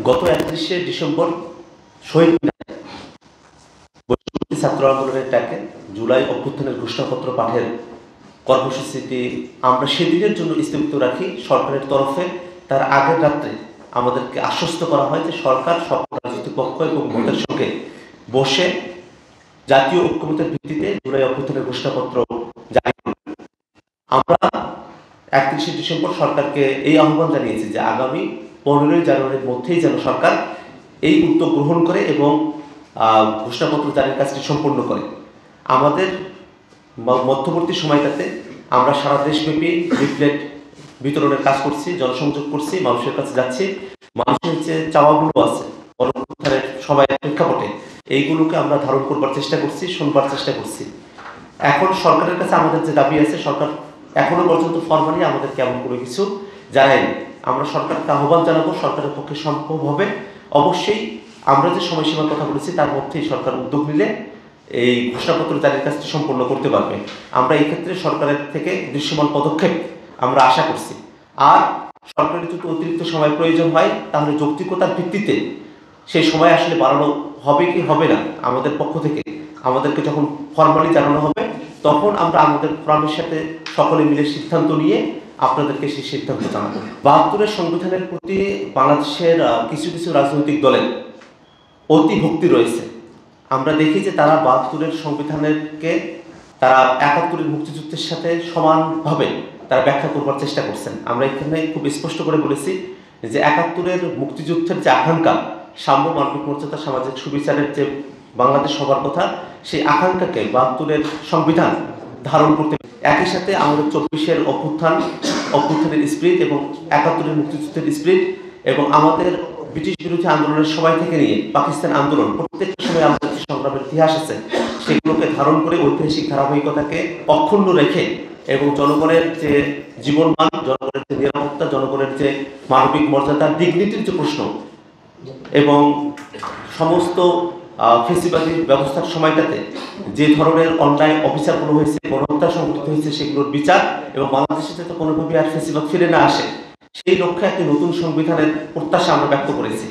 গত 31শে ডিসেম্বর শহীদ মিনারে বৈষম্য ছাত্র আন্দোলনের ডাকে জুলাই অভ্যুত্থানের ঘোষণাপত্র পাঠের কর্মসূচিটি আমরা সেদিনের জন্য স্থগিত রাখি সরকারের তরফে। তার আগের রাত্রে আমাদেরকে আশ্বস্ত করা হয় যে সরকার সকল রাজনৈতিক পক্ষ এবং ভোটের সঙ্গে বসে জাতীয় ঐক্যমত্যের ভিত্তিতে জুলাই অভ্যুত্থানের ঘোষণাপত্র জারি করবে। আমরা 31শে ডিসেম্বর সরকারকে এই আহ্বান জানিয়েছি যে আগামী 15ই জানুয়ারির মধ্যেই যেন সরকার এই উদ্যোগ গ্রহণ করে এবং ঘোষণাপত্র জারির কাজটি সম্পন্ন করে। আমাদের মধ্যবর্তী সময়টাতে আমরা সারা দেশব্যাপী লিফলেট বিতরণের কাজ করছি, জনসংযোগ করছি, মানুষের কাছে যাচ্ছি। মানুষের যে চাওয়াগুলো আছে গণঅভ্যুত্থানের সবাই প্রেক্ষাপটে এইগুলোকে আমরা ধারণ করবার চেষ্টা করছি, শুনবার চেষ্টা করছি। এখন সরকারের কাছে আমাদের যে দাবি আছে, সরকার এখনো পর্যন্ত ফরমালি আমাদের কেমন কোনো কিছু জানায়নি। আমরা সরকারকে আহ্বান জানাবো, সরকারের পক্ষে সম্ভব হবে অবশ্যই আমরা যে সময়সীমার কথা বলেছি তার মধ্যেই সরকার উদ্যোগ নিলে এই ঘোষণাপত্র জারির কাজটি সম্পন্ন করতে পারবে। আমরা এই ক্ষেত্রে সরকারের থেকে দৃশ্যমান পদক্ষেপ আমরা আশা করছি। আর সরকারের যদি অতিরিক্ত সময় প্রয়োজন হয় তাহলে যৌক্তিকতার ভিত্তিতে সেই সময় আসলে বাড়ানো হবে কি হবে না আমাদের পক্ষ থেকে আমাদেরকে যখন ফরমালি জানানো হবে তখন আমরা আমাদের ফোরামের সাথে সকলে মিলে সিদ্ধান্ত নিয়ে আপনাদেরকে সেই সিদ্ধান্ত জানাবো। 72-এর সংবিধানের প্রতি বাংলাদেশের কিছু কিছু রাজনৈতিক দলের অতি ভক্তি রয়েছে। আমরা দেখি যে তারা 72-এর সংবিধানকে তারা 71-এর মুক্তিযুদ্ধের সাথে সমানভাবে তারা ব্যাখ্যা করবার চেষ্টা করছেন। আমরা এখানে খুব স্পষ্ট করে বলেছি যে 71-এর মুক্তিযুদ্ধের যে আকাঙ্ক্ষা, সাম্য, মানবিক মর্যাদা, সামাজিক সুবিচারের যে বাংলাদেশ হবার কথা, সেই আকাঙ্ক্ষাকে 72-এর সংবিধান ধারণ করতে, একই সাথে আমাদের 24-এর অভ্যুত্থানের স্পিরিট এবং 71-এর মুক্তিযুদ্ধের স্পিরিট এবং আমাদের ব্রিটিশ বিরোধী আন্দোলনের সময় থেকে নিয়ে পাকিস্তান আন্দোলন প্রত্যেকটা সময় আমাদের যে সংগ্রামের ইতিহাস আছে সেগুলোকে ধারণ করে ঐতিহাসিক ধারাবাহিকতাকে অক্ষুণ্ণ রেখে এবং জনগণের যে জীবনমান, জনগণের যে নিরাপত্তা, জনগণের যে মানবিক মর্যাদা, ডিগনিটির যে প্রশ্ন এবং সমস্ত ফেসিবাদী ব্যবস্থার সময়টাতে যে ধরনের অন্যায় অবিচারগুলো হয়েছে, গণহত্যা সংঘটিত হয়েছে সেগুলোর বিচার এবং বাংলাদেশে যাতে কোনোভাবে আর ফেসিবাদ ফিরে না আসে সেই লক্ষ্যে একটি নতুন সংবিধানের প্রত্যাশা আমরা ব্যক্ত করেছি।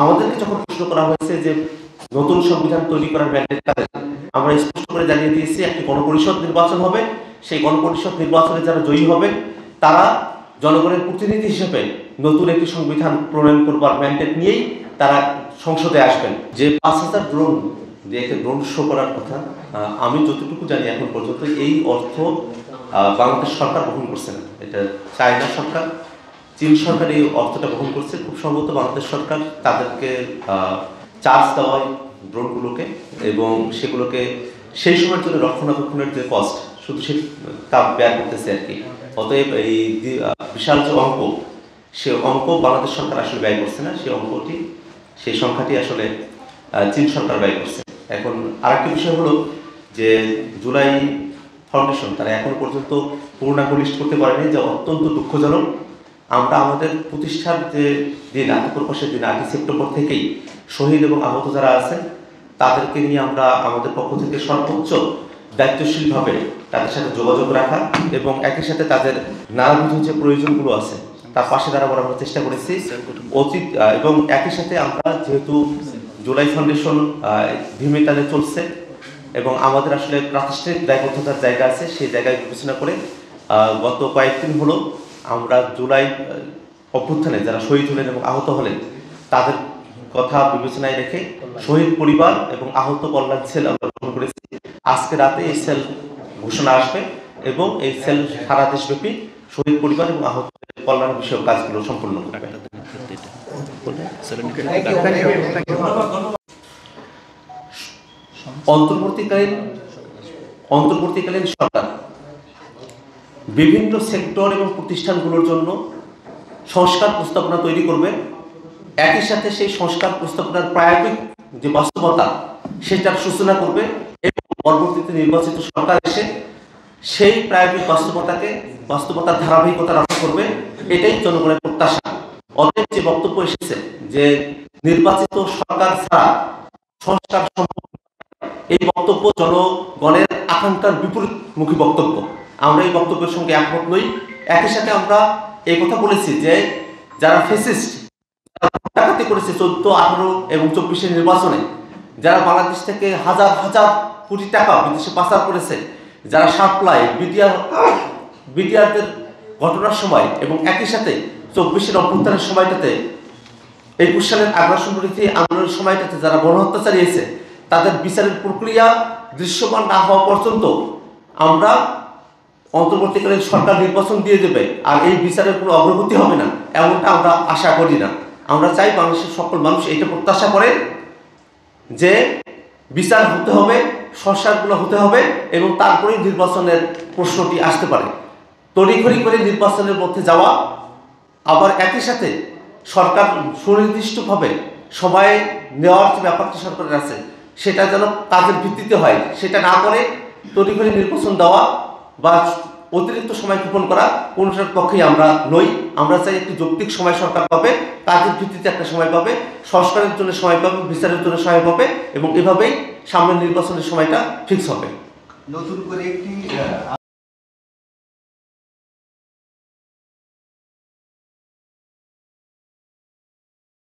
আমাদেরকে যখন প্রশ্ন করা হয়েছে যে নতুন সংবিধান তৈরি করার ম্যান্ডেট কাদের, আমরা স্পষ্ট করে জানিয়ে দিয়েছি একটি গণপরিষদ নির্বাচন হবে। সেই গণপরিষদ নির্বাচনে যারা জয়ী হবে তারা জনগণের প্রতিনিধি হিসেবে নতুন একটি সংবিধান প্রণয়ন করবার ম্যান্ডেট নিয়েই তারা সংসদে আসবেন। যে 5000 ড্রোন যে একটা ড্রোন শো করার কথা, আমি যতটুকু জানি এখন পর্যন্ত এই অর্থ বাংলাদেশ সরকার বহন করছে না। এটা চায়না সরকার, চীন সরকার এই অর্থটা বহন করছে। খুব সম্ভবত বাংলাদেশ সরকার তাদেরকে চার্জ দেওয়ায় ড্রোনগুলোকে এবং সেগুলোকে সেই সময়ের জন্য রক্ষণাবেক্ষণের যে কস্ট শুধু সে তা ব্যয় করতেছে আর কি। অতএব এই বিশাল যে অঙ্ক, সে অঙ্ক বাংলাদেশ সরকার আসলে ব্যয় করছে না, সেই সংখ্যাটি আসলে চীন সরকার ব্যয় করছে। এখন আরেকটি বিষয় হলো যে জুলাই ফাউন্ডেশন তারা এখন পর্যন্ত পূর্ণাঙ্গ লিস্ট করতে পারেনি, যা অত্যন্ত দুঃখজনক। আমরা আমাদের প্রতিষ্ঠার যে দিন, আত্মপ্রকাশের দিন 8 সেপ্টেম্বর থেকেই শহীদ এবং আহত যারা আছেন তাদেরকে নিয়ে আমরা আমাদের পক্ষ থেকে সর্বোচ্চ দায়িত্বশীলভাবে তাদের সাথে যোগাযোগ রাখা এবং একই সাথে তাদের নানাবিধ যে প্রয়োজনগুলো আছে তার পাশে দাঁড়াবার আমরা চেষ্টা করেছি অতীত। এবং একই সাথে আমরা যেহেতু জুলাই ফাউন্ডেশন ধীমে তালে চলছে এবং আমাদের আসলে প্রাতিষ্ঠানিক দায়বদ্ধতার জায়গা আছে, সেই জায়গায় বিবেচনা করে গত কয়েকদিন হলো আমরা জুলাই অভ্যুত্থানে যারা শহীদ হলেন এবং আহত হলেন তাদের কথা বিবেচনায় রেখে শহীদ পরিবার এবং আহত কল্যাণ সেল আমরা গঠন করেছি। আজকে রাতে এই সেল ঘোষণা আসবে এবং এই সেল সারা দেশব্যাপী শহীদ পরিবার এবং আহত কল্যাণ বিষয়ক কাজগুলো সম্পূর্ণ করবে। অন্তর্বর্তীকালীন সরকার বিভিন্ন সেক্টর এবং প্রতিষ্ঠানগুলোর জন্য সংস্কার প্রস্তাবনা তৈরি করবে। একই সাথে সেই সংস্কার প্রস্তাবনার প্রায়োগিক যে বাস্তবতা সেটার সূচনা করবে এবং পরবর্তীতে নির্বাচিত সরকার এসে সেই প্রায়োগিক বাস্তবতার ধারাবাহিকতা রক্ষা করবে। এটাই জনগণের প্রত্যাশা। অতএব যে বক্তব্য এসেছে যে নির্বাচিত সরকার ছাড়া সংস্কার সম্ভব, এই বক্তব্য জনগণের আকাঙ্ক্ষার বিপরীতমুখী বক্তব্য। আমরা এই বক্তব্যের সঙ্গে একমত নই। একই সাথে আমরা এই কথা বলেছি যে যারা ফ্যাসিস্ট, ডাকাতি করেছে 14, 18 এবং 24-এর নির্বাচনে, যারা বাংলাদেশ থেকে হাজার হাজার কোটি টাকা বিদেশে পাচার করেছে, যারা সাপ্লাই বিডিআরদের ঘটনার সময় এবং একই সাথে 24-এর অভ্যুত্থানের সময়টাতে, 21 সালের আগ্রাসন বিরোধী আন্দোলনের সময়টাতে যারা গণহত্যা চালিয়েছে, তাদের বিচারের প্রক্রিয়া দৃশ্যমান না হওয়া পর্যন্ত আমরা অন্তর্বর্তীকালীন সরকার নির্বাচন দিয়ে দেবে আর এই বিচারের কোনো অগ্রগতি হবে না, এমনটা আমরা আশা করি না। আমরা চাই বাংলাদেশের সকল মানুষ এটা প্রত্যাশা করে যে বিচার হতে হবে, সংস্কারগুলো হতে হবে এবং তারপরেই নির্বাচনের প্রশ্নটি আসতে পারে। তড়িঘড়ি করে নির্বাচনের মধ্যে যাওয়া, আবার একই সাথে সরকার সুনির্দিষ্টভাবে সবাই নেওয়ার যে ব্যাপারটি সরকারের আছে সেটা যেন কাজের ভিত্তিতে হয়, সেটা না করে তড়িঘড়ি নির্বাচন দেওয়া বা অতিরিক্ত সময় ক্ষেপণ করা কোনোটার পক্ষেই আমরা নই। আমরা চাই একটি যৌক্তিক সময় সরকার পাবে, কাজের ভিত্তিতে একটা সময় পাবে, সংস্কারের জন্য সময় পাবে, বিচারের জন্য সময় পাবে এবং এভাবেই সামনের নির্বাচনের সময়টা ফিক্স হবে। নতুন করে একটি